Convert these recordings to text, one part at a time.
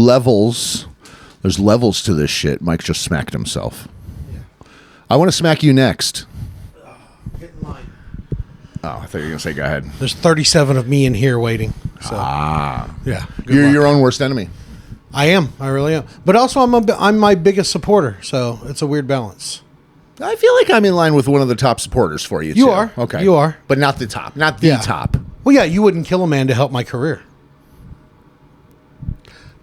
levels. There's levels to this shit. Mike just smacked himself. Yeah. I want to smack you next. Get in line. Oh, I thought you were going to say go ahead. There's 37 of me in here waiting. So. Yeah. You're your own worst enemy. I am. I really am. But also, I'm my biggest supporter, so it's a weird balance. I feel like I'm in line with one of the top supporters for you, too. You are. Okay. You are. But not the top. Not the top. Well, yeah, you wouldn't kill a man to help my career.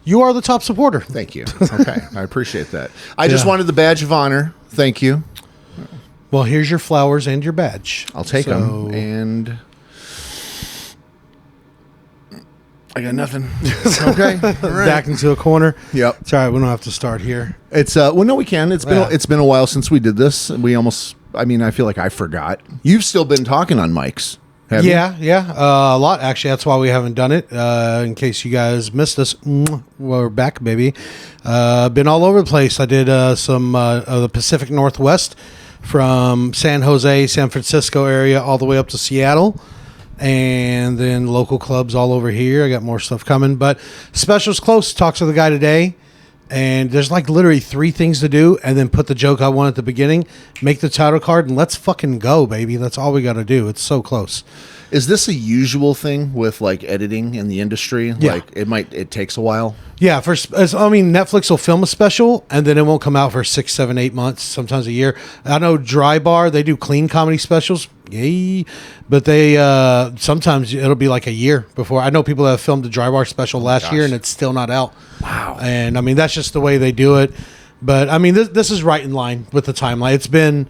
You are the top supporter. Thank you. Okay. I appreciate that. I just wanted the badge of honor. Thank you. Well, here's your flowers and your badge. I'll take them. And I got nothing. Okay. All right. Back into a corner. Yep. It's all right. We don't have to start here. It's well, no, we can. It's been a while since we did this. We almost. I mean, I feel like I forgot. You've still been talking on mics. Yeah. A lot, actually. That's why we haven't done it. In case you guys missed us, we're back, baby. Been all over the place. I did some of the Pacific Northwest from San Jose, San Francisco area, all the way up to Seattle. And then local clubs all over here. I got more stuff coming. But special's close. Talks to the guy today. And there's like literally 3 things to do, and then put the joke I want at the beginning, make the title card, and let's fucking go, baby. That's all we got to do. It's so close. Is this a usual thing with like editing in the industry? Yeah. Like it takes a while. Yeah, Netflix will film a special, and then it won't come out for 6, 7, 8 months, sometimes a year. I know Dry Bar, they do clean comedy specials. Yay. But they sometimes it'll be like a year before. I know people that have filmed the Dry Bar special last year, and it's still not out. Wow. And I mean, that's just the way they do it. But I mean, this is right in line with the timeline. It's been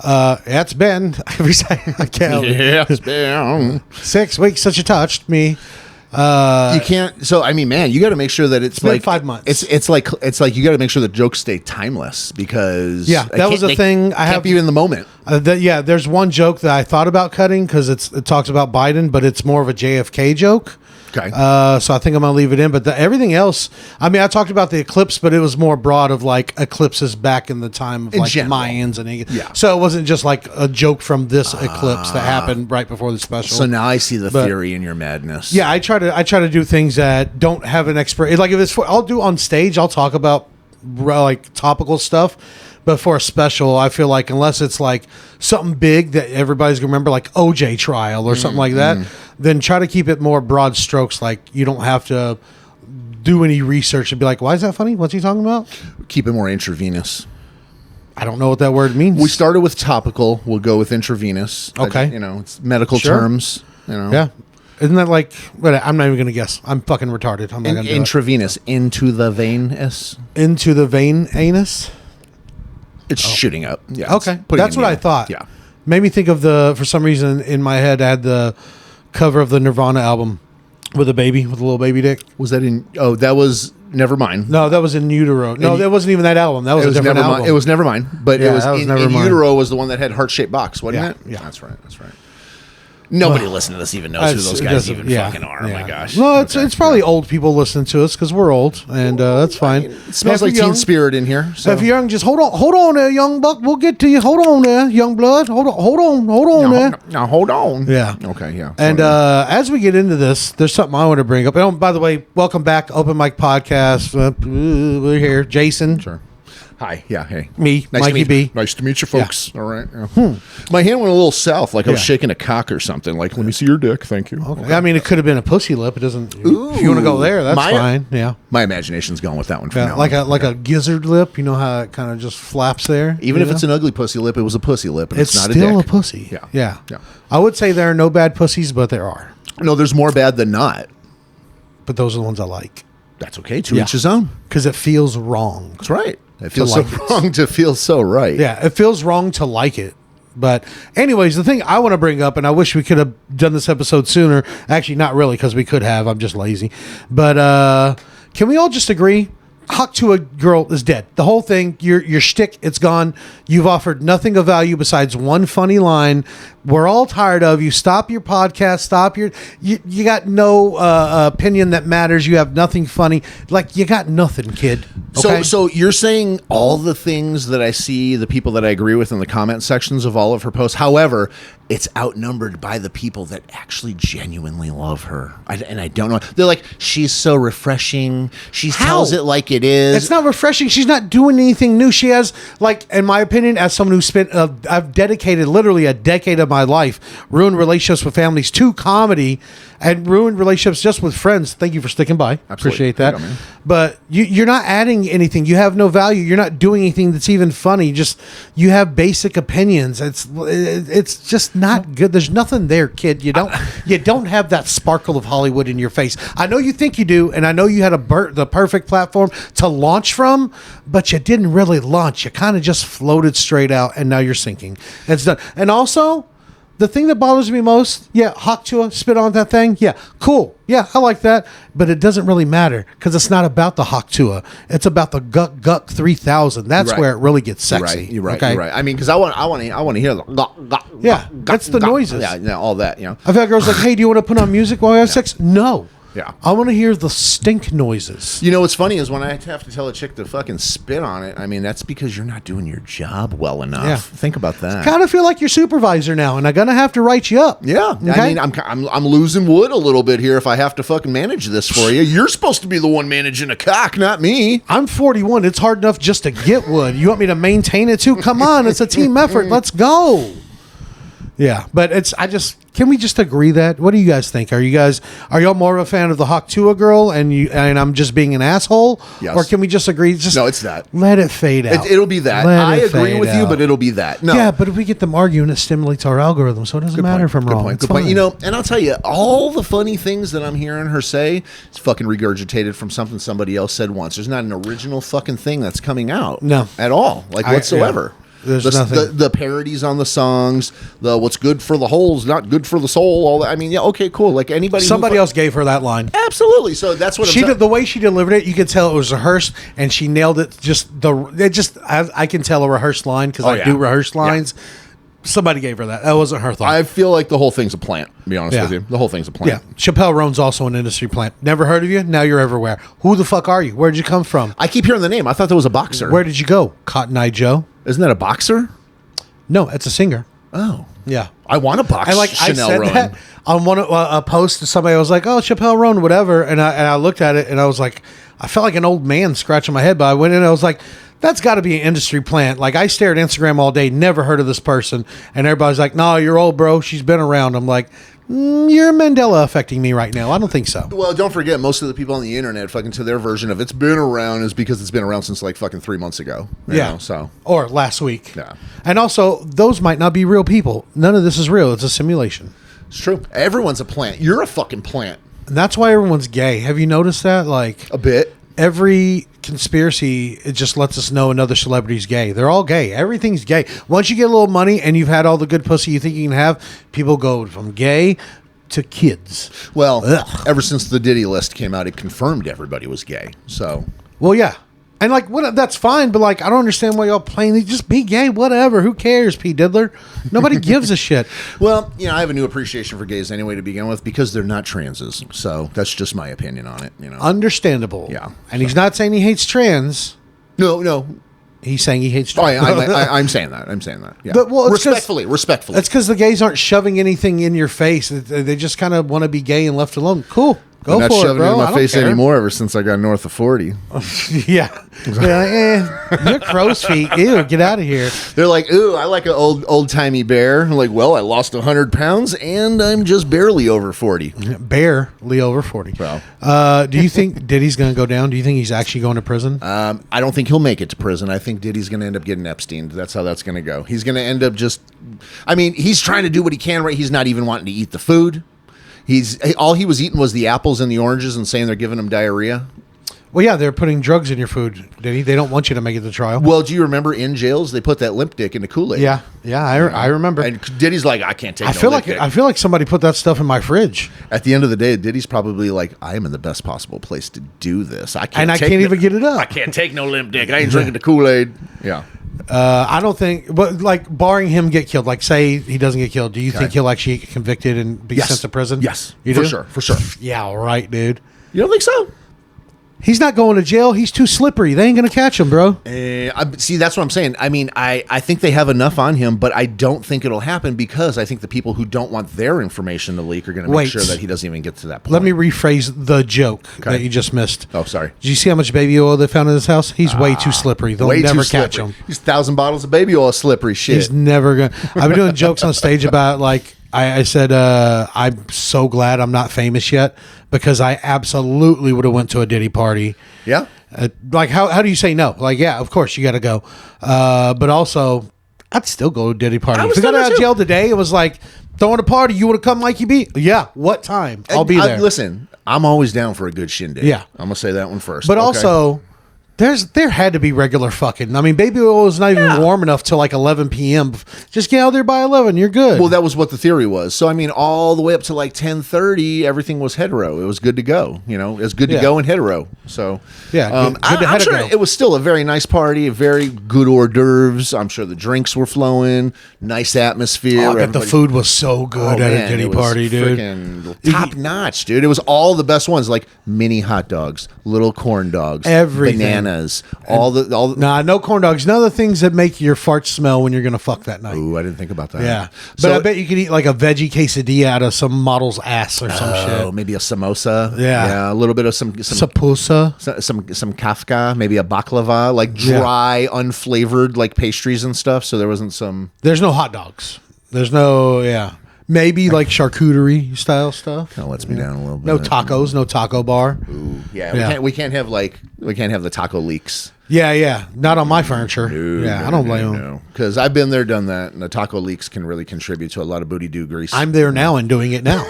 every time I count. Yeah, it's been 6 weeks since you touched me. You can't. So I mean, man, you got to make sure that it's like 5 months. It's like you got to make sure the jokes stay timeless because that was a thing. I have you in the moment. There's one joke that I thought about cutting because it talks about Biden, but it's more of a JFK joke. Okay. So I think I'm gonna leave it in, but everything else. I mean, I talked about the eclipse, but it was more broad of like eclipses back in the time of like Mayans and So it wasn't just like a joke from this eclipse that happened right before the special. So now I see the theory in your madness. Yeah, I try to do things that don't have an expert. Like if it's I'll do on stage, I'll talk about like topical stuff. But for a special, I feel like unless it's like something big that everybody's going to remember, like OJ trial or something like that, then try to keep it more broad strokes. Like you don't have to do any research and be like, why is that funny? What's he talking about? Keep it more intravenous. I don't know what that word means. We started with topical. We'll go with intravenous. Okay. It's medical terms. Yeah. Isn't that like, I'm not even going to guess. I'm fucking retarded. I'm not going to do intravenous. Into the vein-ess. Into the vein anus? It's shooting up. Yeah. Okay. That's what I thought. Yeah. Made me think of for some reason in my head, I had the cover of the Nirvana album with a little baby dick. Was that that was Nevermind. No, that was In Utero. No, that wasn't even that album. That was a different album. It was Nevermind, but it was In Utero was the one that had heart-shaped box, wasn't it? Yeah. That's right. Nobody listening to this even knows who those guys even fucking are. Yeah. Oh my gosh. No, it's probably old people listening to us because we're old, and that's fine. It smells like Teen Spirit in here. So. If you're young, just hold on there, young buck. We'll get to you. Hold on there, young blood. Hold on there. Now hold on. Yeah. Okay. Yeah. And as we get into this, there's something I want to bring up. And by the way, welcome back, Open Mic Podcast. We're here, Jason. Sure. Hi. Yeah. Hey. Me, nice Mikey B. Nice to meet you, folks. Yeah. All right. Yeah. My hand went a little south, like I was shaking a cock or something. Like, let me see your dick. Thank you. Okay. I mean, it could have been a pussy lip. It doesn't. If you want to go there, that's fine. Yeah. My imagination's going with that one. Yeah, like a gizzard lip. You know how it kind of just flaps there. Even if it's an ugly pussy lip, it was a pussy lip. And it's not still a dick. A pussy. Yeah. Yeah. I would say there are no bad pussies, but there are. No, there's more bad than not. But those are the ones I like. That's okay. To each his own. Because it feels wrong. That's right. It feels so wrong to feel so right. Yeah, it feels wrong to like it. But anyways, the thing I want to bring up, and I wish we could have done this episode sooner. Actually, not really, because we could have. I'm just lazy. But can we all just agree? Huck to a girl is dead. The whole thing, your shtick, it's gone. You've offered nothing of value besides one funny line. We're all tired of you. Stop your podcast. Stop your. You got no opinion that matters. You have nothing funny. Like, you got nothing, kid. Okay? So you're saying all the things that I see, the people that I agree with in the comment sections of all of her posts. However, it's outnumbered by the people that actually genuinely love her. And I don't know. They're like, she's so refreshing. She tells it like it is. It's not refreshing. She's not doing anything new. She has, like, in my opinion, as someone who spent, I've dedicated literally a decade of my life, ruined relationships with families to comedy and ruined relationships just with friends. Thank you for sticking by. Absolutely. Appreciate that. But you're not adding anything. You have no value. You're not doing anything that's even funny. Just, you have basic opinions. It's just not good. There's nothing there, kid. You don't have that sparkle of Hollywood in your face. I know you think you do, and I know you had the perfect platform to launch from, but you didn't really launch. You kind of just floated straight out, and now you're sinking. It's done. And also, the thing that bothers me most, Hawk Tua, spit on that thing. Yeah, cool. Yeah, I like that. But it doesn't really matter because it's not about the Hawk Tua. It's about the Guck 3000. That's where it really gets sexy. You're right. Okay? You're right. I mean, because I want to hear the that's the noises. Yeah, all that. You know, I've had girls like, "Hey, do you want to put on music while we have sex?" No. Yeah. I want to hear the stink noises. You know what's funny is when I have to tell a chick to fucking spit on it, I mean, that's because you're not doing your job well enough. Yeah. Think about that. Kind of feel like your supervisor now, and I'm going to have to write you up. Yeah. Okay? I mean, I'm losing wood a little bit here if I have to fucking manage this for you. You're supposed to be the one managing a cock, not me. I'm 41. It's hard enough just to get wood. You want me to maintain it too? Come on. It's a team effort. Let's go. Yeah. But can we just agree that? What do you guys think? Are y'all more of a fan of the Hawk Tua girl and I'm just being an asshole? Yes. Or can we just agree? No, it's that. Let it fade out. It'll be that. I agree with you, but it'll be that. No. Yeah, but if we get them arguing, it stimulates our algorithm, so it doesn't matter if I'm wrong. Good point. You know, and I'll tell you, all the funny things that I'm hearing her say is fucking regurgitated from something somebody else said once. There's not an original fucking thing that's coming out. No. At all. Like, whatsoever. Yeah. There's nothing. The parodies on the songs, the what's good for the hole's not good for the soul. All that. I mean, yeah, okay, cool. Like somebody else gave her that line. Absolutely. So that's what the way she delivered it. You could tell it was rehearsed, and she nailed it. I can tell a rehearsed line because I do rehearsed lines. Yeah. Somebody gave her that. That wasn't her thought. I feel like the whole thing's a plant, to be honest with you. The whole thing's a plant. Yeah. Chappelle Roan's also an industry plant. Never heard of you? Now you're everywhere. Who the fuck are you? Where'd you come from? I keep hearing the name. I thought that was a boxer. Where did you go? Cotton Eye Joe? Isn't that a boxer? No, it's a singer. Oh. Yeah. I want to box Chanel I said Roan. That on a post to somebody. I was like, oh, Chappelle Roan, whatever. And I looked at it and I was like, I felt like an old man scratching my head. But I went in and I was like, that's got to be an industry plant. Like, I stare at Instagram all day, never heard of this person. And everybody's like, no, you're old, bro. She's been around. I'm like, you're Mandela affecting me right now. I don't think so. Well, don't forget, most of the people on the internet fucking to their version of it's been around is because it's been around since like fucking 3 months ago. You know, so. Or last week. Yeah. And also, those might not be real people. None of this is real. It's a simulation. It's true. Everyone's a plant. You're a fucking plant. And that's why everyone's gay. Have you noticed that? Like, a bit. Every conspiracy, it just lets us know another celebrity's gay. They're all gay. Everything's gay. Once you get a little money and you've had all the good pussy you think you can have, people go from gay to kids. Well, ever since the Diddy list came out, it confirmed everybody was gay. So, well, yeah. And like, what? That's fine, but like, I don't understand why y'all playing. Just be gay, whatever. Who cares, P. Diddler? Nobody gives a shit. Well, you know, I have a new appreciation for gays anyway to begin with because they're not transes. So that's just my opinion on it. You know, understandable. Yeah, and he's not saying he hates trans. No. He's saying he hates trans. I'm saying that. I'm saying that. Yeah. But, well, respectfully. That's because the gays aren't shoving anything in your face. They just kind of want to be gay and left alone. Cool. Go I'm not for shoving it, bro. it in my face anymore ever since I got north of 40. Yeah. You're crow's feet. Ew, get out of here. They're like, ooh, I like an old-timey bear. I'm like, well, I lost 100 pounds and I'm just barely over 40. Barely over 40. Well, do you think Diddy's going to go down? Do you think he's actually going to prison? I don't think he'll make it to prison. I think Diddy's going to end up getting Epstein. That's how that's going to go. He's going to end up he's trying to do what he can, right? He's not even wanting to eat the food. All he was eating was the apples and the oranges and saying they're giving him diarrhea. Well, yeah, they're putting drugs in your food, Diddy. They don't want you to make it to trial. Well, do you remember in jails they put that limp dick in the Kool-Aid? Yeah, I remember. And Diddy's like, I can't take. I feel like somebody put that stuff in my fridge. At the end of the day, Diddy's probably like, I am in the best possible place to do this. I can't even get it up. I can't take no limp dick. I ain't drinking the Kool-Aid. Yeah. I don't think, but like barring him get killed, like say he doesn't get killed, do you think he'll actually get convicted and be sent to prison? Yes, you for do? sure, for sure. Yeah, all right, dude. You don't think so? He's not going to jail. He's too slippery. They ain't going to catch him, bro. See, that's what I'm saying. I mean, I think they have enough on him, but I don't think it'll happen because I think the people who don't want their information to leak are going to make sure that he doesn't even get to that point. Let me rephrase the joke that you just missed. Oh, sorry. Did you see how much baby oil they found in his house? He's way too slippery. They'll never catch him. He's 1,000 bottles of baby oil slippery shit. He's never going to. I've been doing jokes on stage about like, I said, I'm so glad I'm not famous yet because I absolutely would have went to a Diddy party. Yeah. Like, how do you say no? Like, yeah, of course you got to go. But also, I'd still go to a Diddy party. If I got out of jail today, it was like, throwing a party, you would have come like you be? Yeah. What time? I'll be there. Listen, I'm always down for a good shindig. Yeah. I'm going to say that one first. But also... There had to be regular fucking. I mean, baby oil is not even warm enough till like 11 p.m. Just get out there by 11. You're good. Well, that was what the theory was. So, I mean, all the way up to like 10:30, everything was hetero. It was good to go. You know, it was good to go in hetero. So, good I'm sure it was still a very nice party, very good hors d'oeuvres. I'm sure the drinks were flowing, nice atmosphere. I bet the food was so good at a Diddy party, dude. Top notch, dude. It was all the best ones, like mini hot dogs, little corn dogs, everything. Bananas, all the no corn dogs, none of the things that make your farts smell when you're gonna fuck that night. Ooh, I didn't think about that. Yeah, but I bet you could eat like a veggie quesadilla out of some model's ass or some shit. Oh, maybe a samosa. Yeah, a little bit of some sapusa, some Kafka, maybe a baklava, like dry, unflavored like pastries and stuff. So there wasn't some. There's no hot dogs. There's no Maybe like charcuterie style stuff. Kind of lets me down a little bit. No tacos, no taco bar. Ooh, we can't have the taco leaks. Yeah, not on my furniture. I don't blame them. Because I've been there, done that, and the taco leaks can really contribute to a lot of booty doo grease. I'm there now and doing it now.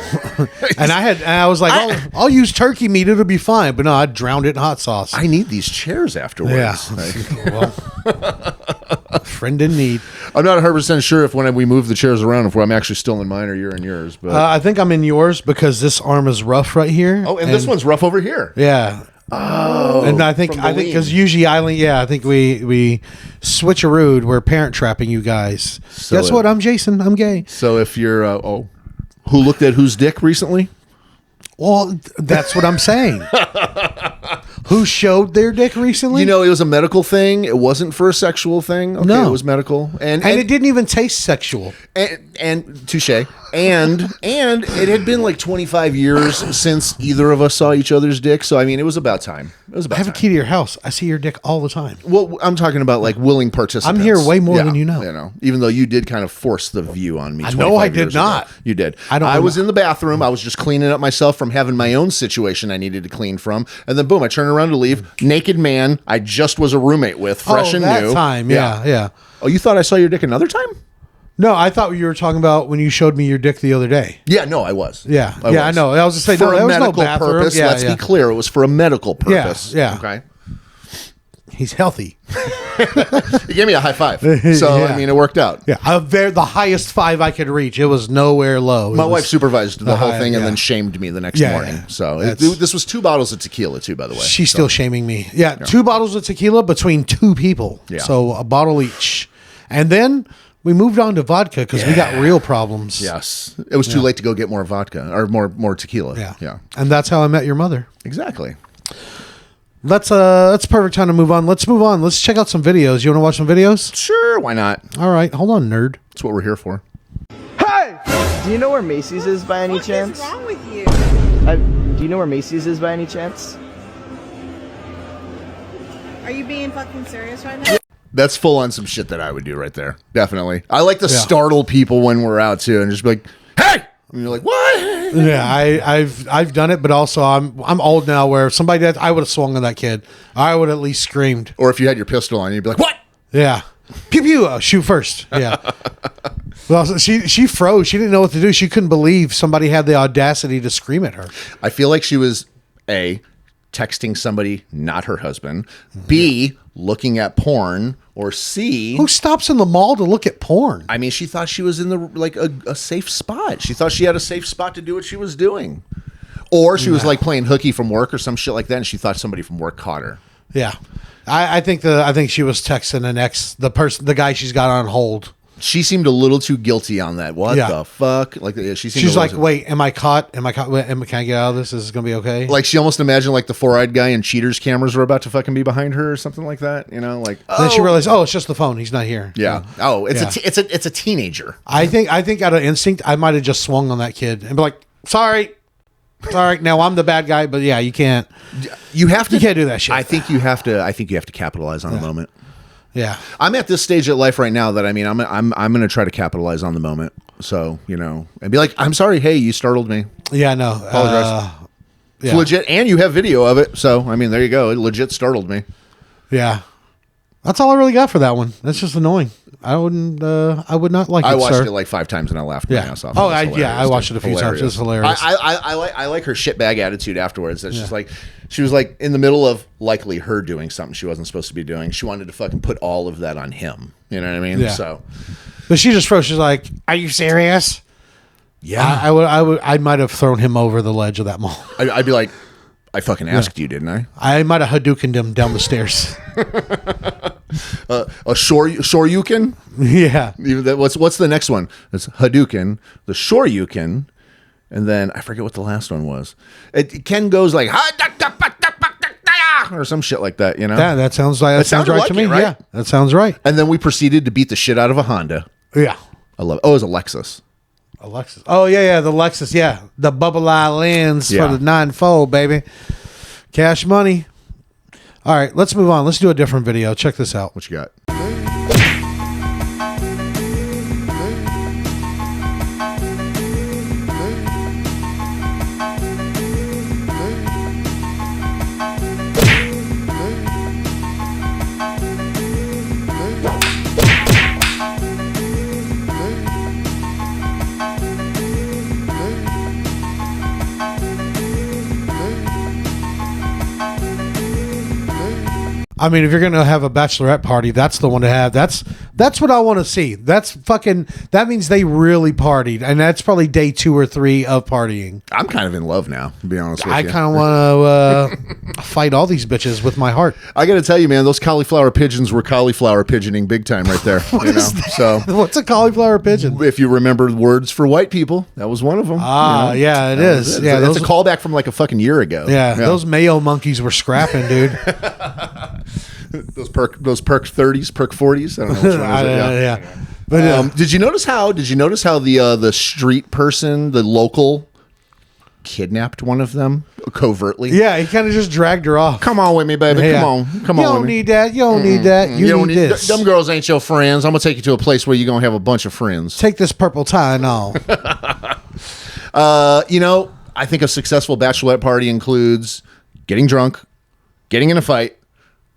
and I was like, I'll use turkey meat, it'll be fine. But no, I drowned it in hot sauce. I need these chairs afterwards. Yeah. Friend in need. I'm not 100% sure if when we move the chairs around, if I'm actually still in mine or you're in yours. But I think I'm in yours because this arm is rough right here. Oh, and this one's rough over here. Yeah. Oh, and I think because usually I think we switcherooed. We're parent trapping you guys. So guess what? I'm Jason. I'm gay. So if you're who looked at whose dick recently? Well, that's what I'm saying. Who showed their dick recently? You know, it was a medical thing. It wasn't for a sexual thing. Okay, no, it was medical, and it didn't even taste sexual. And touche. And it had been like 25 years since either of us saw each other's dick. So I mean, it was about time. I have a key to your house. I see your dick all the time. Well, I'm talking about like willing participants. I'm here way more than you know. You know, even though you did kind of force the view on me. I know I did not. Ago. You did. I was in the bathroom. I was just cleaning up myself from having my own situation I needed to clean from, and then boom, I turned around to leave. Naked man I just was a roommate with, fresh and new. Time, yeah. Oh, you thought I saw your dick another time? No, I thought you were talking about when you showed me your dick the other day. Yeah, no, I was. Yeah, I know. I was just saying, for a medical purpose. Yeah, let's be clear, it was for a medical purpose. Yeah. Okay. He's healthy. He gave me a high five, so I mean, it worked out. Yeah, the highest five I could reach. It was nowhere low. My wife supervised the whole thing and then shamed me the next morning. Yeah. So this was 2 bottles of tequila too, by the way. She's still shaming me. Yeah, 2 bottles of tequila between 2 people. Yeah. So a bottle each, and then we moved on to vodka because we got real problems. Yes, it was too late to go get more vodka or more tequila. Yeah, and that's how I met your mother. Exactly. That's a perfect time to move on. Let's move on. Let's check out some videos. You want to watch some videos? Sure, why not? All right, hold on, nerd. That's what we're here for. Hey! Do you know where Macy's is by any chance? What is wrong with you? Do you know where Macy's is by any chance? Are you being fucking serious right now? That's full on some shit that I would do right there. Definitely. I like to startle people when we're out too and just be like, hey! And you're like, what? Yeah, I've done it, but also I'm old now where if somebody did, I would have swung on that kid. I would at least screamed. Or if you had your pistol on, you'd be like, what? Yeah. Pew pew, shoot first. Yeah. Well, she froze. She didn't know what to do. She couldn't believe somebody had the audacity to scream at her. I feel like she was texting somebody, not her husband. B, looking at porn. Or C, who stops in the mall to look at porn? I mean, she thought she was in a safe spot. She thought she had a safe spot to do what she was doing. Or she was like playing hooky from work or some shit like that, and she thought somebody from work caught her. Yeah. I think she was texting the guy she's got on hold. She seemed a little too guilty on that. What Yeah. the fuck? Like She's like, wait, am I caught? Can I get out of this? Is this gonna be okay? Like she almost imagined like the 4-eyed guy and cheaters cameras were about to fucking be behind her or something like that. You know, like Then she realized, it's just the phone. He's not here. yeah. Oh, it's a teenager. I think out of instinct, I might have just swung on that kid and be like, sorry. Now I'm the bad guy, but yeah, you can't. You can't do that shit. I think you have to capitalize on the moment. Yeah. I'm at this stage of life right now that I'm going to try to capitalize on the moment. So, and be like, I'm sorry. Hey, you startled me. Yeah, no. Apologize. It's Yeah. legit. And you have video of it. So, there you go. It legit startled me. Yeah. That's all I really got for that one. That's just annoying. I would not like it, I watched sir. it like 5 times and I laughed my ass off. I watched it a few times. It was hilarious. I like her shitbag attitude afterwards. It's just like she was like in the middle of likely her doing something she wasn't supposed to be doing. She wanted to fucking put all of that on him. You know what I mean? Yeah. So, but she just froze. She's like, "Are you serious?" yeah, I might have thrown him over the ledge of that mall. I'd be like, I fucking asked you, didn't I? I might have Hadoukened him down the stairs. A Shoryuken? Yeah. What's the next one? It's Hadouken, the Shoryuken, and then I forget what the last one was. Ken goes like or some shit like that, That sounds right to me. Right? Yeah, that sounds right. And then we proceeded to beat the shit out of a Honda. Yeah. I love it. Oh, it was a Lexus. Lexus. Oh yeah, the Lexus. Yeah, the bubble eye lens for the 9-fold, baby. Cash money. All right, let's move on. Let's do a different video. Check this out. What you got? I mean, if you're gonna have a bachelorette party, that's the one to have. That's what I want to see. That means they really partied, and that's probably day 2 or 3 of partying. I'm kind of in love now, to be honest with you. I kind of want to fight all these bitches with my heart. I got to tell you, man, those cauliflower pigeons were cauliflower pigeoning big time right there. So what's a cauliflower pigeon? if you remember words for white people, that was one of them. Yeah, it is. Yeah, that's a callback from like a fucking year ago. Yeah, those Mayo monkeys were scrapping, dude. Those perk 30s, perk 40s. I don't know which one is it. Yeah. But did you notice how the street person, the local, kidnapped one of them covertly? yeah, he kind of just dragged her off. Come on with me, baby. Yeah. Come You on don't with me. need that. You don't need that. You don't need this. Them girls ain't your friends. I'm gonna take you to a place where you're gonna have a bunch of friends. Take this purple tie and all. I think a successful bachelorette party includes getting drunk, getting in a fight,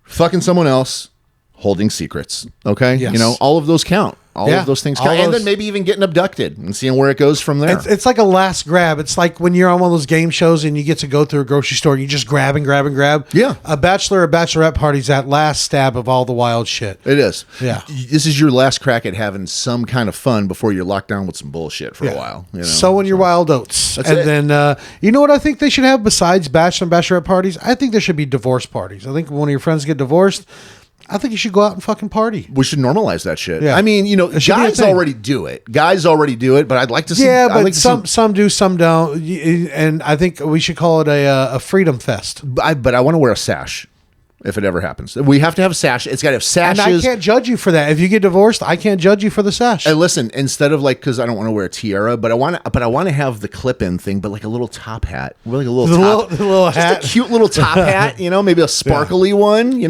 fucking someone else, holding secrets. Okay? Yes. All of those count. All of those things count. And then maybe even getting abducted and seeing where it goes from there. It's like a last grab. It's like when you're on one of those game shows and you get to go through a grocery store and you just grab and grab and grab. Yeah. A bachelor or bachelorette party's that last stab of all the wild shit. It is. Yeah. This is your last crack at having some kind of fun before you're locked down with some bullshit for a while. Sowing your wild oats. That's and it. then, you know what I think they should have besides bachelor and bachelorette parties? I think there should be divorce parties. I think when one of your friends get divorced, I think you should go out and fucking party. We should normalize that shit. Yeah. I mean, It should be a guys thing. already do it. But I'd like to see. Yeah, I'd but like to see- some do, some don't. And I think we should call it a freedom fest. But I want to wear a sash if it ever happens. We have to have a sash. It's got to have And sashes. I can't judge you for that. If you get divorced, I can't judge you for the sash. And listen, instead of because I don't want to wear a tiara, but I want to have the clip-in thing, but like a little top hat, really a little top, little just hat. a cute little top hat, maybe a sparkly one,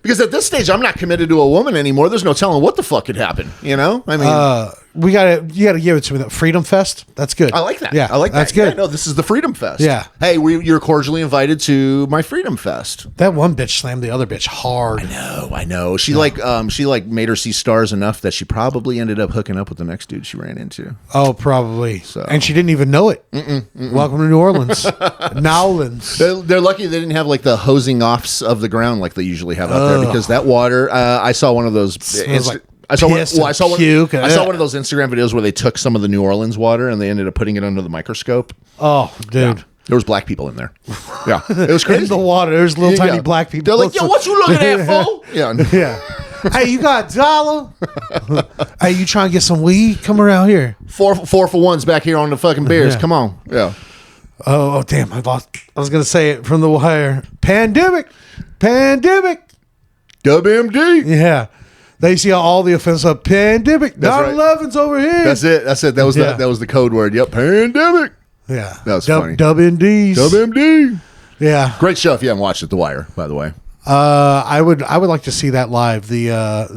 because at this stage I'm not committed to a woman anymore. There's no telling what the fuck could happen, I mean, You gotta give it to me. Freedom Fest. That's good. I like that. Yeah, I like that. That's good. Yeah, no, this is the Freedom Fest. Yeah. Hey, you're cordially invited to my Freedom Fest. That one bitch slammed the other bitch hard. I know. She made her see stars enough that she probably ended up hooking up with the next dude she ran into. Oh, probably. And she didn't even know it. Welcome to New Orleans. Nowlands. They're lucky they didn't have like the hosing offs of the ground like they usually have out there, because that water. I saw one of those. I saw one of those Instagram videos where they took some of the New Orleans water and they ended up putting it under the microscope. Oh, dude. There was black people in there. Yeah, it was crazy. In the water, there's little tiny black people. They're like, yo, what you looking at, fool? Yeah. Yeah. Hey, you got a dollar? Hey, you trying to get some weed? Come around here. Four for ones back here on the fucking beers. Yeah. Come on. Yeah. Oh, damn. I was going to say it from the wire. Pandemic. WMD. Yeah. They see all the offensive pandemic. That's 9/11's over here. That's it. That was Yeah. that was the code word. Yep. Pandemic. Yeah. That was funny. WMDs. WMD. Yeah. Great show if you haven't watched it, The Wire, by the way. I would like to see that live. The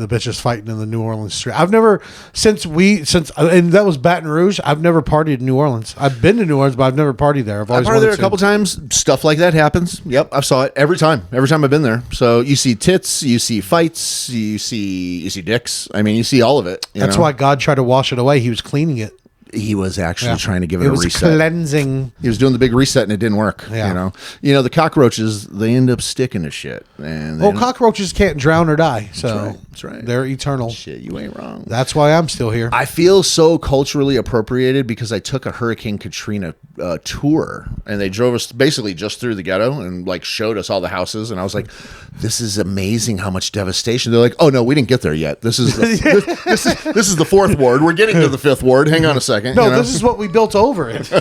bitches fighting in the New Orleans street. I've never and that was Baton Rouge. I've never partied in New Orleans. I've been to New Orleans, but I've never partied there. I've I've always been there wanted a couple times. Stuff like that happens. Yep, I've saw it every time. Every time I've been there. So you see tits, you see fights, you see dicks. I mean, you see all of it. That's why God tried to wash it away. He was cleaning it. He was actually trying to give it a was reset. cleansing. He was doing the big reset and it didn't work. Yeah. The cockroaches, they end up sticking to shit. And Cockroaches can't drown or die, so That's right. they're eternal. Shit, you ain't wrong. That's why I'm still here. I feel so culturally appropriated because I took a Hurricane Katrina tour and they drove us basically just through the ghetto and like showed us all the houses and I was like, this is amazing how much devastation. They're like, oh no, we didn't get there yet. This is this is the fourth ward. We're getting to the fifth ward. Hang on a second. No, this is what we built over it.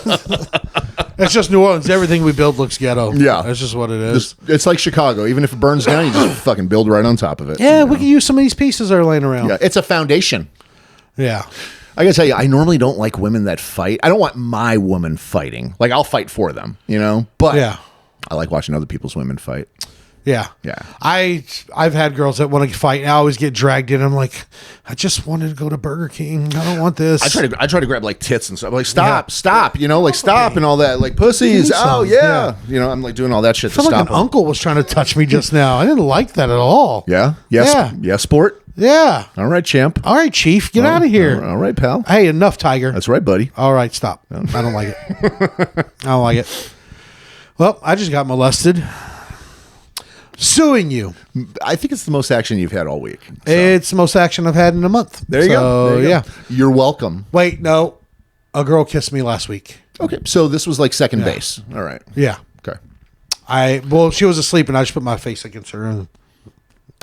It's just New Orleans. Everything we build looks ghetto. Yeah. That's just what it is. It's like Chicago. Even if it burns down, you just fucking build right on top of it. Yeah, we can use some of these pieces that are laying around. Yeah, it's a foundation. Yeah. I gotta tell you, I normally don't like women that fight. I don't want my woman fighting. Like, I'll fight for them, But Yeah. I like watching other people's women fight. Yeah. Yeah. I've had girls that want to fight and I always get dragged in. I'm like, I just wanted to go to Burger King. I don't want this. I try to grab like tits and stuff. Like stop, stop, stop and all that. Like pussies. Give me Oh some. yeah. I'm like doing all that shit I to feel like stop an them. uncle was trying to touch me just now. I didn't like that at all. Yeah. Yes. Yeah. Yeah. Sport. Yeah. All right, champ. All right, Chief. Get out of here. All right, pal. Hey, enough, Tiger. That's right, buddy. All right, stop. I don't like it. I don't like it. Well, I just got molested. Suing you. I think it's the most action you've had all week. So. It's the most action I've had in a month. There you go. There you go. Yeah. You're welcome. Wait, no. A girl kissed me last week. Okay. So this was like second base. All right. Yeah. Okay. She was asleep and I just put my face against her. And,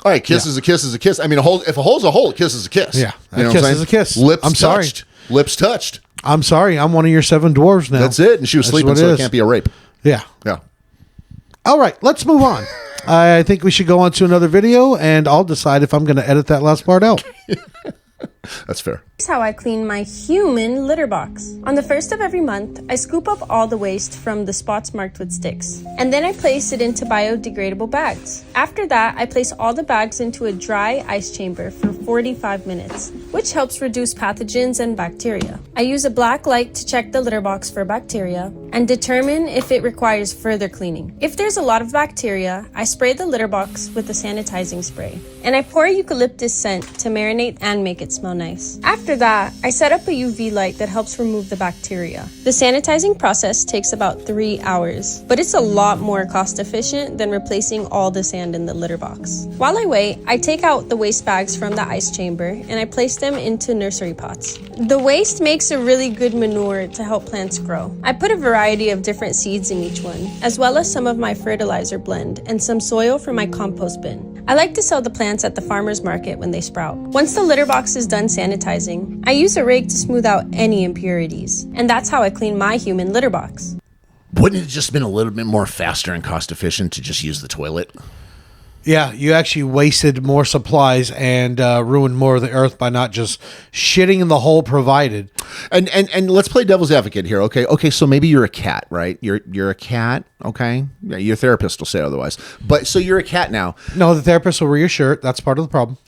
all right. Kiss is a kiss is a kiss. I mean, if a hole's a hole, a kiss is a kiss. Yeah. You know A kiss what I'm saying? is a kiss. Lips I'm sorry. touched. Lips touched. I'm sorry. I'm one of your 7 dwarves now. That's it. And she was That's sleeping, what so it it is. can't be a rape. Yeah. Yeah. All right. Let's move on. I think we should go on to another video and I'll decide if I'm going to edit that last part out. That's fair. Here's how I clean my human litter box. On the first of every month, I scoop up all the waste from the spots marked with sticks, and then I place it into biodegradable bags. After that, I place all the bags into a dry ice chamber for 45 minutes, which helps reduce pathogens and bacteria. I use a black light to check the litter box for bacteria and determine if it requires further cleaning. If there's a lot of bacteria, I spray the litter box with a sanitizing spray, and I pour eucalyptus scent to marinate and make it smell nice. After that, I set up a UV light that helps remove the bacteria. The sanitizing process takes about 3 hours, but it's a lot more cost efficient than replacing all the sand in the litter box. While I wait, I take out the waste bags from the ice chamber and I place them into nursery pots. The waste makes a really good manure to help plants grow. I put a variety of different seeds in each one, as well as some of my fertilizer blend and some soil for my compost bin. I like to sell the plants at the farmer's market when they sprout. Once the litter box is done sanitizing, I use a rake to smooth out any impurities, and that's how I clean my human litter box. Wouldn't it have just been a little bit more faster and cost efficient to just use the toilet? Yeah, you actually wasted more supplies and ruined more of the earth by not just shitting in the hole provided. And let's play devil's advocate here. Okay. So maybe you're a cat, right? You're a cat. Okay. Yeah, your therapist will say otherwise. But so you're a cat now. No, the therapist will wear your shirt. That's part of the problem.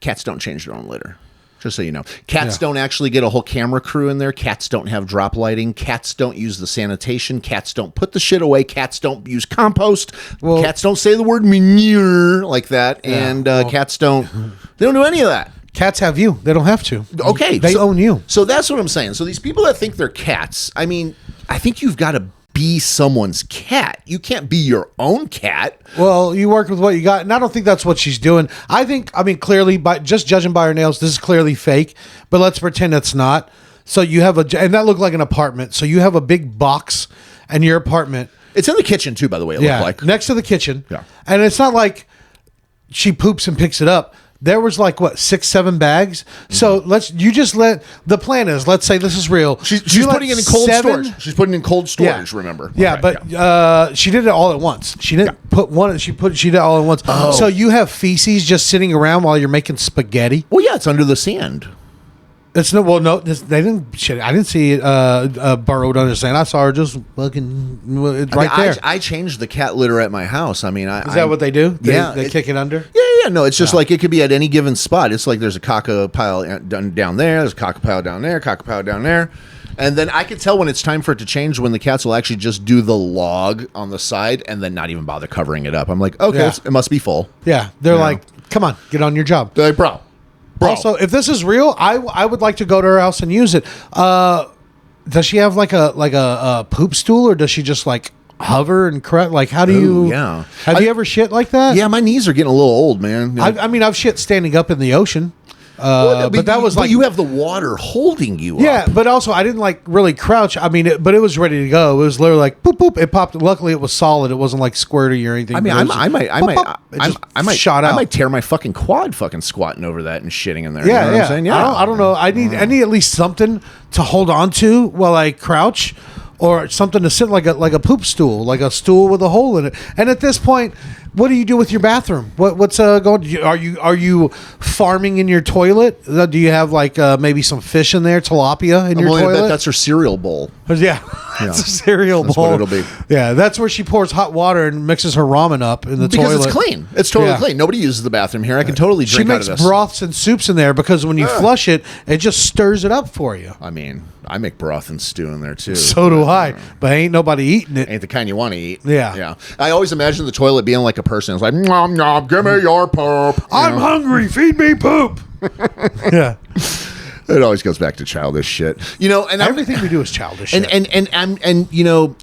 Cats don't change their own litter. Just so you know. Cats don't actually get a whole camera crew in there. Cats don't have drop lighting. Cats don't use the sanitation. Cats don't put the shit away. Cats don't use compost. Well, cats don't say the word manure like that. Yeah, and cats don't do any of that. Cats have you. They don't have to. Okay. They own you. So that's what I'm saying. So these people that think they're cats, I mean, I think you've got to be someone's cat. You can't be your own cat. Well, you work with what you got, and I don't think that's what she's doing. I mean, clearly, by just judging by her nails, this is clearly fake, but let's pretend it's not. So you have and that looked like an apartment. So you have a big box, and your apartment. It's in the kitchen too, by the way. It looked like next to the kitchen. Yeah. And it's not like she poops and picks it up. There was like 6, 7 bags. So you just let the plan is. Let's say this is real. She's putting it in cold storage. She's putting it in cold storage. Remember? Yeah, Okay, but she did it all at once. She didn't put one. She did it all at once. Oh. So you have feces just sitting around while you're making spaghetti. Well, yeah, it's under the sand. It's no. Well, no. They didn't. Shit, I didn't see it burrowed under sand. I saw her just fucking right there. I changed the cat litter at my house. I mean, is that what they do? They kick it under. Yeah. No, it's just like it could be at any given spot. It's like there's a caca pile down there. There's a caca pile down there. Caca pile down there. And then I could tell when it's time for it to change when the cats will actually just do the log on the side and then not even bother covering it up. I'm like, okay, it must be full. Yeah, they're like, come on, get on your job. They're like, bro. Also, if this is real, I would like to go to her house and use it. Does she have like a poop stool, or does she just like hover and correct? Like, how do you? Yeah. Have you ever shit like that? Yeah, my knees are getting a little old, man. I mean, I've shit standing up in the ocean. But that was like you have the water holding you up. Yeah, but also I didn't like really crouch. I mean, but it was ready to go. It was literally like boop boop. It popped. Luckily, it was solid. It wasn't like squirty or anything. I mean, I might shot out. I might tear my fucking quad fucking squatting over that and shitting in there. Yeah, you know what I'm saying? Yeah. I don't know. I need at least something to hold on to while I crouch, or something to sit like a poop stool, like a stool with a hole in it. And at this point, what do you do with your bathroom? What's going? Are you farming in your toilet? Do you have like maybe some fish in there, tilapia in your toilet? I bet that's her cereal bowl. Yeah, it's a cereal That's bowl. what it'll be. Yeah, that's where she pours hot water and mixes her ramen up in the toilet. Because it's clean. It's totally clean. Nobody uses the bathroom here. I can totally drink out of this. She makes broths and soups in there because when you flush it, it just stirs it up for you. I mean, I make broth and stew in there too. So do I, but ain't nobody eating it. Ain't the kind you want to eat. Yeah. Yeah. I always imagine the toilet being like a person. It's like, nom, nom, give me your poop. I'm hungry. Feed me poop. Yeah. It always goes back to childish shit, and everything we do is childish. And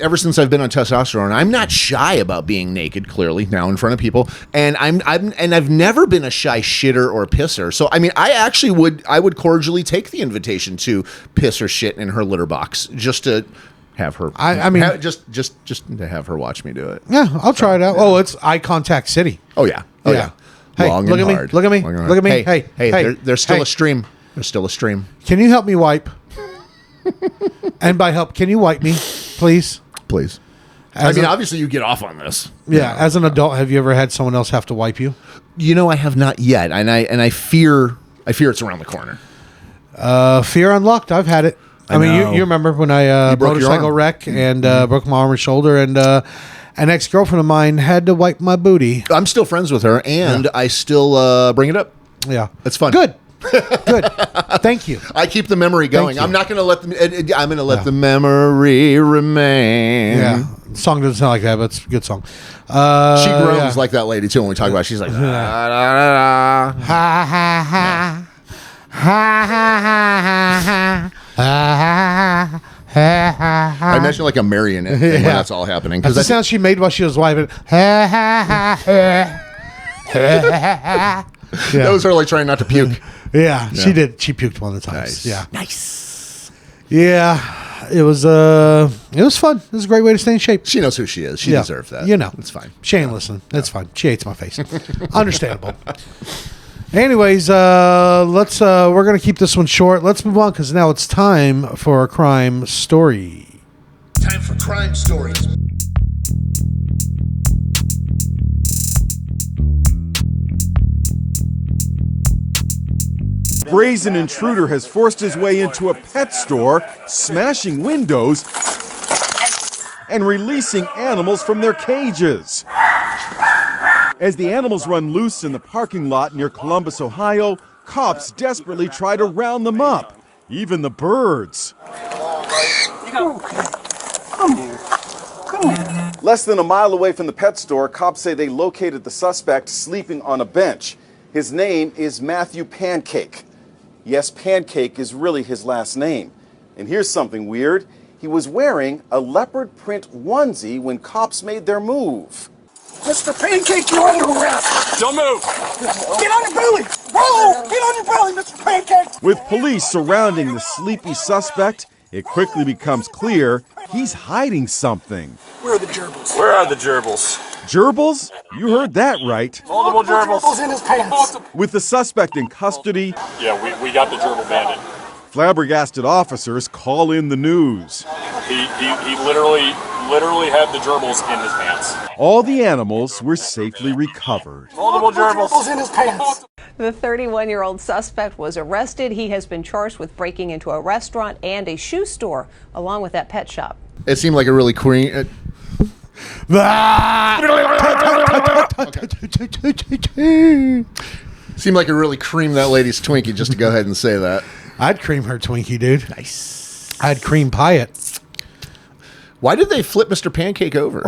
ever since I've been on testosterone, I'm not shy about being naked. Clearly now in front of people, and I've never been a shy shitter or pisser. So I mean, I would cordially take the invitation to piss or shit in her litter box just to have her. Just to have her watch me do it. Yeah, I'll try it out. Yeah. Oh, it's eye contact city. Oh yeah. Oh yeah. Hey, Long look and at hard. me. Look at me. Look at me. Hey. There's still a stream. There's still a stream. Can you help me wipe? And by help, can you wipe me, please? Please. Obviously you get off on this. Yeah. As an adult, have you ever had someone else have to wipe you? I have not yet, and I fear it's around the corner. Fear unlocked. I've had it. I mean, you remember when I motorcycle wreck and broke my arm and shoulder, and an ex-girlfriend of mine had to wipe my booty. I'm still friends with her, and I still bring it up. Yeah. It's fun. Good. Thank you. I keep the memory going. I'm not going to let them. I'm going to let the memory remain. Yeah. The song doesn't sound like that, but it's a good song. She groans like that lady too when we talk about it. She's like, da, da, da, da. Ha ha ha. Ha ha ha ha. I imagine like a marionette thing when that's all happening. That's the sound she made while she was wiping. That was her like trying not to puke. Yeah, she did. She puked one of the times. Nice. Yeah, nice. Yeah, it was fun. It was a great way to stay in shape. She knows who she is. She deserves that. It's fine. She ain't listening. It's fine. She hates my face. Understandable. Anyways, we're gonna keep this one short. Let's move on because now it's time for a crime story. Time for crime stories. Brazen intruder has forced his way into a pet store, smashing windows and releasing animals from their cages. As the animals run loose in the parking lot near Columbus, Ohio, cops desperately try to round them up, even the birds. Less than a mile away from the pet store, cops say they located the suspect sleeping on a bench. His name is Matthew Pancake. Yes, Pancake is really his last name. And here's something weird. He was wearing a leopard print onesie when cops made their move. Mr. Pancake, you're under arrest. Don't move. Get on your belly. Whoa, get on your belly, Mr. Pancake. With police surrounding the sleepy suspect, It quickly becomes clear he's hiding something. Where are the gerbils? Where are the gerbils? Gerbils? You heard that right. Multiple gerbils. in his pants. With the suspect in custody, Yeah, we got the gerbil bandit. flabbergasted officers call in the news. He literally had the gerbils in his pants. All the animals were safely recovered. Multiple gerbils. in his pants. The 31-year-old suspect was arrested. He has been charged with breaking into a restaurant and a shoe store, along with that pet shop. It seemed like a really cream. Seemed like it really creamed that lady's Twinkie, just to go ahead and say that. I'd cream her Twinkie, dude. Nice. I'd cream pie it. Why did they flip Mr. Pancake over?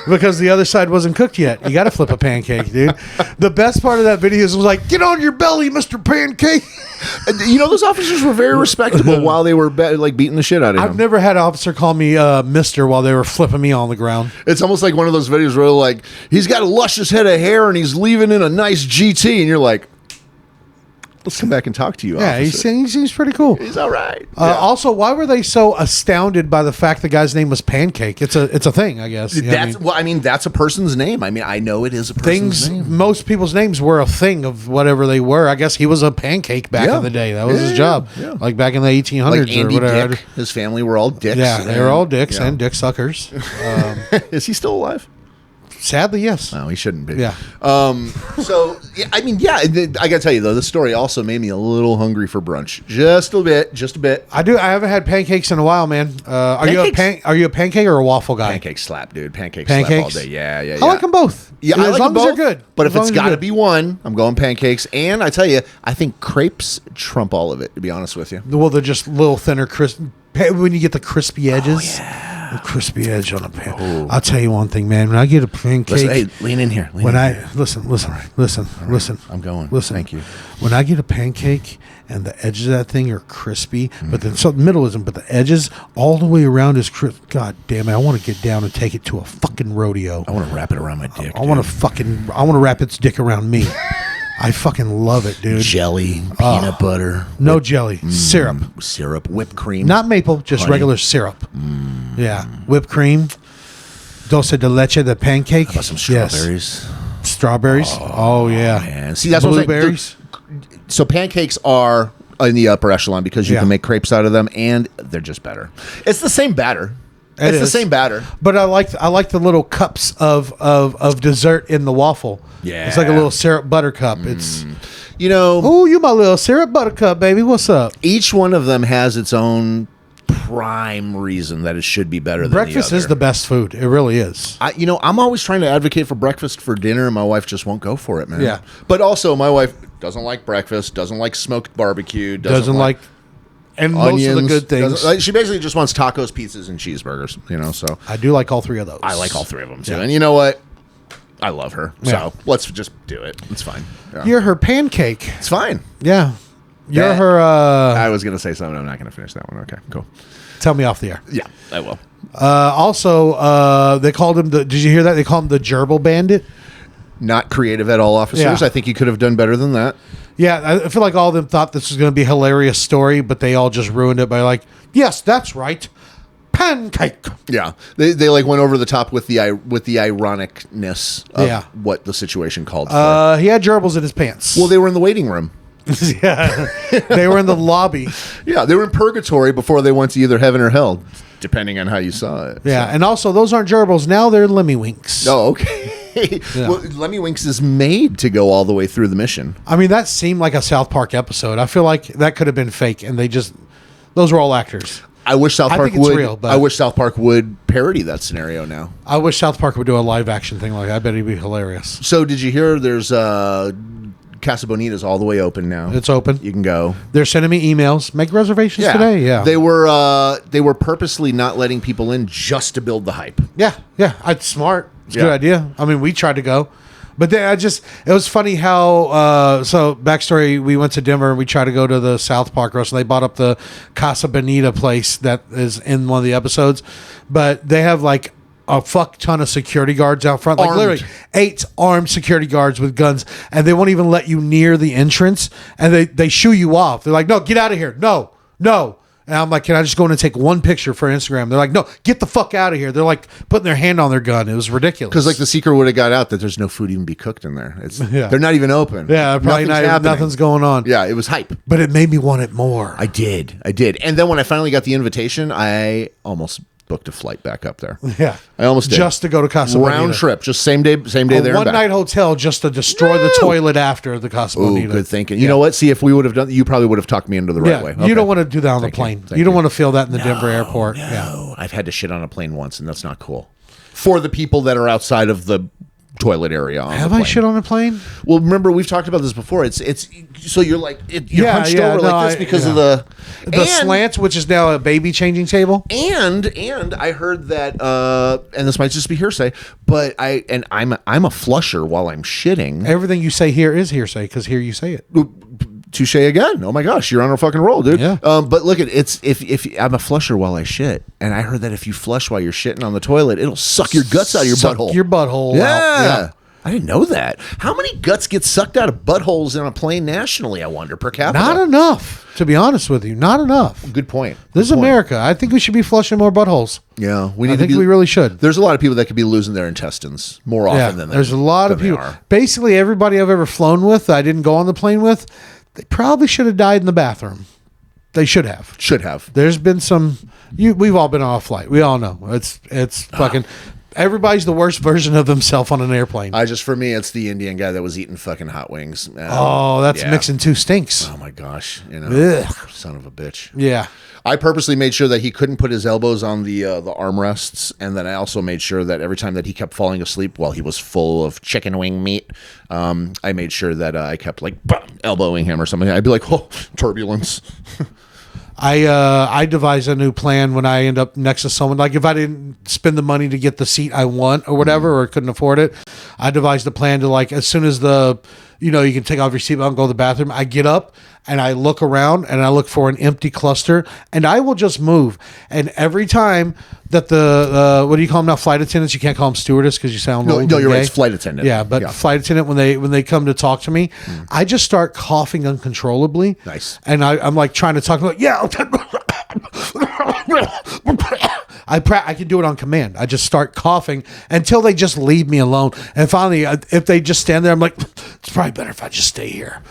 Because the other side wasn't cooked yet. You got to flip a pancake, dude. The best part of that video was like, get on your belly, Mr. Pancake. You know, those officers were very respectable while they were beating the shit out of him. I've never had an officer call me Mister while they were flipping me on the ground. It's almost like one of those videos where like, he's got a luscious head of hair and he's leaving in a nice GT, and you're like, let's come back and talk to you. Yeah, he seems pretty cool. He's all right. Also, why were they so astounded by the fact the guy's name was Pancake? It's a thing, I guess. You know what I mean? That's a person's name. I mean, I know it is a person's name. Most people's names were a thing of whatever they were. I guess he was a pancake back in the day. That was his job. Yeah. Like back in the 1800s Like Andy or whatever. Dick, his family were all dicks. Yeah, they were all dicks and dick suckers. Is he still alive? Sadly, yes. No, he shouldn't be. Yeah. So, yeah, I mean, yeah, I got to tell you, though, this story also made me a little hungry for brunch. Just a bit. I haven't had pancakes in a while, man. Are you a pancake or a waffle guy? Pancake slap, dude. Pancakes slap all day. Yeah. I like them both. Yeah, as long as they're good. But As if long it's as they're got to good. be one, I'm going pancakes. And I tell you, I think crepes trump all of it, to be honest with you. Well, they're just a little thinner, crisp. When you get the crispy edges. The crispy edge on a pan. Oh. I'll tell you one thing, man. When I get a pancake, Listen, hey, lean in here. Listen. I'm going. Listen. Thank you. When I get a pancake and the edges of that thing are crispy, but then so the middle isn't, but the edges all the way around is crisp. God damn it! I want to get down and take it to a fucking rodeo. I want to wrap it around my dick. I want to wrap its dick around me. I fucking love it, dude. Jelly, peanut butter. No jelly, syrup, whipped cream. not maple, just Honey. regular syrup. Yeah, whipped cream. Dulce de leche, the pancake. How about some Yes. strawberries? Strawberries. Oh yeah. Man. See, that's what I'm saying. Blueberries. So pancakes are in the upper echelon because you Yeah. can make crepes out of them, and they're just better. It's the same batter. It's the is. same batter. But I like the little cups of dessert in the waffle. Yeah. It's like a little syrup buttercup. It's You know, oh, you my little syrup buttercup, baby. What's up? each one of them has its own prime reason that it should be better than Breakfast the other. is the best food. It really is. I'm always trying to advocate for breakfast for dinner, and my wife just won't go for it, man. Yeah. But also, my wife doesn't like breakfast, doesn't like smoked barbecue, Doesn't like and onions, most of the good things. she basically just wants tacos, pizzas, and cheeseburgers. So I do like all three of those. I like all three of them too. Yeah. And you know what? I love her. Yeah. So let's just do it. It's fine. Yeah. You're her pancake. It's fine. Yeah. You're That- her. I was going to say something. I'm not going to finish that one. Okay, cool. Tell me off the air. Yeah, I will. Also, they called him the. Did you hear that? They called him the Gerbil Bandit. Not creative at all, officers. Yeah. I think you could have done better than that. Yeah, I feel like all of them thought this was going to be a hilarious story, but they all just ruined it by like, yes, that's right, pancake. Yeah, they like went over the top with the ironicness of what the situation called for. He had gerbils in his pants. Well, they were in the waiting room. Yeah, they were in the lobby. Yeah, they were in purgatory before they went to either heaven or hell, depending on how you saw it. Yeah, and also those aren't gerbils. Now they're Lemmy-Winks. Oh, okay. Yeah. Well, Lemmy Winks is made to go all the way through the mission. I mean, that seemed like a South Park episode. I feel like that could have been fake, and those were all actors. I wish South I Park think it's would. real, but- I wish South Park would parody that scenario now. I wish South Park would do a live action thing like that. I bet it'd be hilarious. So, did you hear? There's Casa Bonita's all the way open now. It's open. You can go. They're sending me emails. Make reservations today. Yeah. They were purposely not letting people in just to build the hype. Yeah. It's smart. It's a Yeah. good idea. I mean, we tried to go. But it was funny how, so backstory, we went to Denver and we tried to go to the South Park restaurant. They bought up the Casa Bonita place that is in one of the episodes. But they have like a fuck ton of security guards out front. Like Armed. literally 8 armed security guards with guns. And they won't even let you near the entrance. And they shoo you off. They're like, no, get out of here. No. And I'm like, can I just go in and take one picture for Instagram? They're like, no, get the fuck out of here. They're like putting their hand on their gun. It was ridiculous. Because like the secret would have got out that there's no food even be cooked in there. They're not even open. Yeah, probably nothing's going on. Yeah, it was hype. But it made me want it more. I did. And then when I finally got the invitation, I almost booked a flight back up there. Yeah, I almost did. Just to go to Casa Bonita. Round trip, just same day there. One night hotel just to destroy the toilet after the Casa Bonita. Good thinking. You know what? See, if we would have done, you probably would have talked me into the right way. Okay. You don't want to do that on the plane. You don't want to feel that in the Denver airport. No, I've had to shit on a plane once, and that's not cool. For the people that are outside of the toilet area. Have I shit on a plane? Well, remember we've talked about this before. It's so you're like you're hunched over like this because of the slants, which is now a baby changing table. And I heard that, and this might just be hearsay, but I'm a flusher while I'm shitting. Everything you say here is hearsay because here you say it. Touche again. Oh my gosh, you're on a fucking roll, dude. Yeah. But look at if I'm a flusher while I shit, and I heard that if you flush while you're shitting on the toilet, it'll suck your guts out of your butthole. Your butthole. Yeah. I didn't know that. How many guts get sucked out of buttholes in a plane nationally, I wonder, per capita? Not enough, to be honest with you. Not enough. Good point. This is America. I think we should be flushing more buttholes. Yeah. We really should. There's a lot of people that could be losing their intestines more often than there's a lot of people. Basically, everybody I've ever flown with, that I didn't go on the plane with, they probably should have died in the bathroom. They should have. There's been some. We've all been on a flight. We all know it's fucking. Everybody's the worst version of themselves on an airplane. For me, it's the Indian guy that was eating fucking hot wings. That's mixing two stinks. Oh my gosh, son of a bitch. Yeah. I purposely made sure that he couldn't put his elbows on the armrests, and then I also made sure that every time that he kept falling asleep while he was full of chicken wing meat, I made sure that I kept like elbowing him or something. I'd be like, oh, turbulence. I devised a new plan when I end up next to someone. Like if I didn't spend the money to get the seat I want or whatever, or couldn't afford it, I devised a plan to like as soon as you can take off your seatbelt and go to the bathroom. I get up and I look around and I look for an empty cluster and I will just move. And every time that the what do you call them now? Flight attendants. You can't call them stewardess because you sound old. No, you're right. It's flight attendant. Yeah, but flight attendant when they come to talk to me, I just start coughing uncontrollably. Nice. And I'm like trying to talk like I can do it on command. I just start coughing until they just leave me alone. And finally, if they just stand there, I'm like, it's probably better if I just stay here.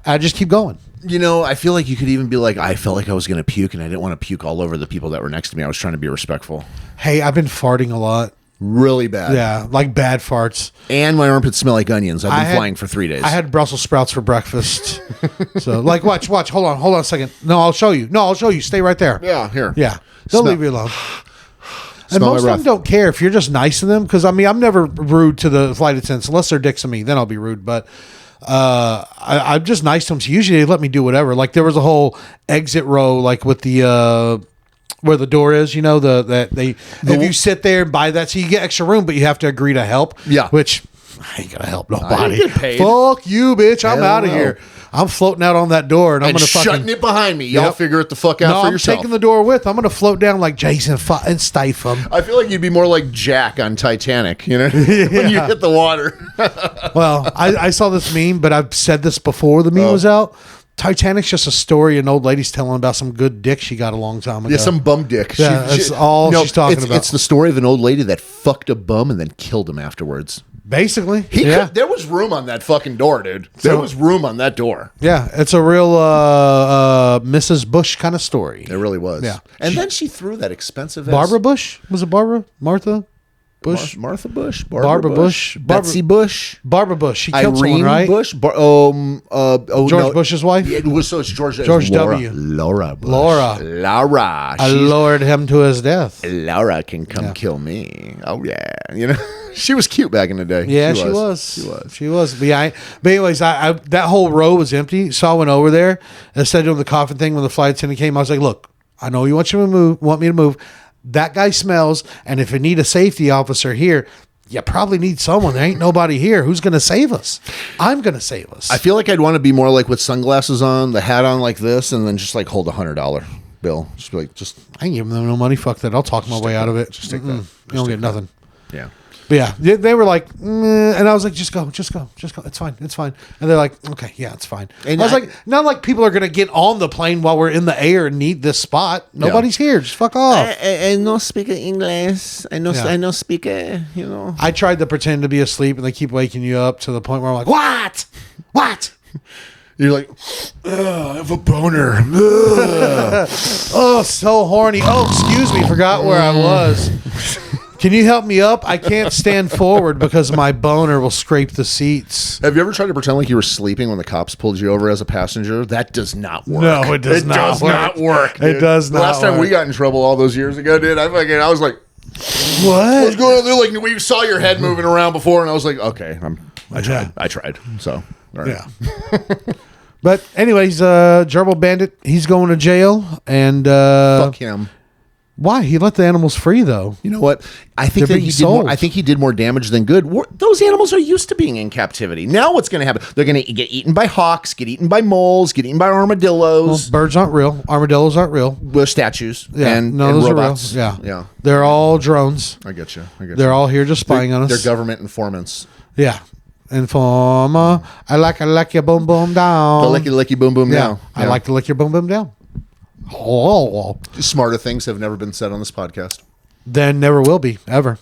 I just keep going. I feel like you could even be like, I felt like I was going to puke, and I didn't want to puke all over the people that were next to me. I was trying to be respectful. Hey, I've been farting a lot. Really bad. Yeah, like bad farts. And my armpits smell like onions. I've been flying for 3 days. I had Brussels sprouts for breakfast. So, like, watch. Hold on a second. No, I'll show you. Stay right there. Yeah, here. Yeah. They'll leave you alone. And most of them don't care if you're just nice to them. Because, I'm never rude to the flight attendants. Unless they're dicks to me, then I'll be rude. But I'm just nice to them. So usually they let me do whatever. Like, there was a whole exit row, like, with the... where the door is, if you sit there and buy that, so you get extra room, but you have to agree to help. Yeah. Which I ain't gonna help nobody. I didn't get paid. Fuck you, bitch. I'm out of here. I'm floating out on that door, and I'm gonna shutting it behind me. Y'all figure it the fuck out for yourself. I'm taking the door with. I'm gonna float down like Jason and Statham. I feel like you'd be more like Jack on Titanic, when you hit the water. Well, I saw this meme, but I've said this before the meme was out. Titanic's just a story an old lady's telling about some good dick she got a long time ago. Yeah, some bum dick. Yeah, that's all she's talking about. It's the story of an old lady that fucked a bum and then killed him afterwards. Basically. There was room on that fucking door, dude. There was room on that door. Yeah, it's a real Mrs. Bush kind of story. It really was. Yeah. And then she threw that expensive Barbara Bush? Was it Barbara? Martha? Bush, Martha Bush, Barbara Bush, Betsy Bush, Barbara Bush. She killed Irene someone, right? Bush, George Bush's wife. Yeah, it's George W. Laura Bush. Laura. I lowered him to his death. Laura can come kill me. Oh yeah, she was cute back in the day. Yeah, she was. But anyways, I that whole row was empty, so I went over there instead of doing the coffin thing. When the flight attendant came, I was like, "Look, I know you want me to move. That guy smells, and if you need a safety officer here, you probably need someone. There ain't nobody here. Who's going to save us? I'm going to save us." I feel like I'd want to be more like with sunglasses on, the hat on like this, and then just like hold $100 bill. Just be like, I ain't giving them no money. Fuck that. I'll talk my way out of it. Just take that. You don't get nothing. Yeah. But yeah, they were like, and I was like, just go. It's fine. And they're like, okay, yeah, it's fine. And I was like, not like people are going to get on the plane while we're in the air and need this spot. Nobody's here. Just fuck off. I no speak English. I no speak, I tried to pretend to be asleep and they keep waking you up to the point where I'm like, what? You're like, I have a boner. Oh, so horny. Oh, excuse me. Forgot where I was. Can you help me up? I can't stand forward because my boner will scrape the seats. Have you ever tried to pretend like you were sleeping when the cops pulled you over as a passenger? That does not work. No, it does not work. Dude. It does not. Last time we got in trouble all those years ago, dude, I was like, what? What's going on there? Like, we saw your head moving around before, and I was like, okay, I tried. So, all right. Yeah. But anyways, Gerbil Bandit, he's going to jail, and fuck him. Why? He let the animals free, though. You know what? I think that he did more damage than good. Those animals are used to being in captivity. Now what's going to happen? They're going to get eaten by hawks, get eaten by moles, get eaten by armadillos. Well, birds aren't real. Armadillos aren't real. We're statues. Yeah, and those robots. are real. Yeah. They're all drones. I get you. They're all here just spying on us. They're government informants. Yeah. Informer. I like your boom boom down. The licky boom boom down. I like to lick your boom boom down. Oh. Smarter things have never been said on this podcast. Then never will be, ever.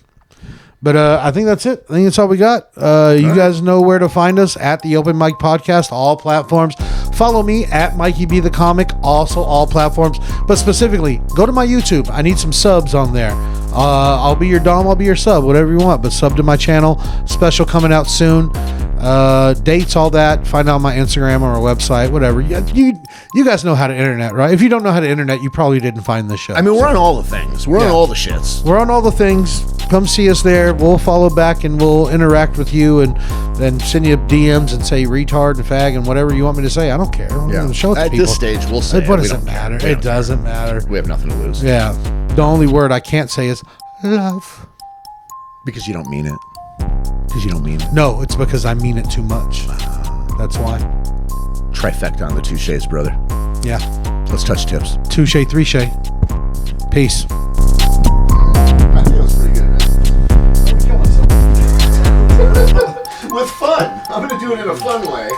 But I think that's it. I think that's all we got. You guys know where to find us at the Open Mic Podcast, all platforms. Follow me at Mikey B the Comic, also all platforms. But specifically, go to my YouTube. I need some subs on there. I'll be your Dom, I'll be your sub, whatever you want. But sub to my channel. Special coming out soon. Dates, all that. Find out on my Instagram or our website, whatever. You guys know how to internet, right? If you don't know how to internet, you probably didn't find this show. I mean, we're on all the things. We're on all the shits. We're on all the things. Come see us there. We'll follow back and we'll interact with you and then send you DMs and say retard and fag and whatever you want me to say. I don't care. Show it to At people. this stage, we'll say What does it matter? It doesn't matter. We have nothing to lose. Yeah. The only word I can't say is love. Because you don't mean it. Because you don't mean it. No, it's because I mean it too much. That's why. Trifecta on the touches, brother. Yeah. Let's touch tips. Touche, three-shay. Peace. I think that was pretty good, man. With fun. I'm going to do it in a fun way.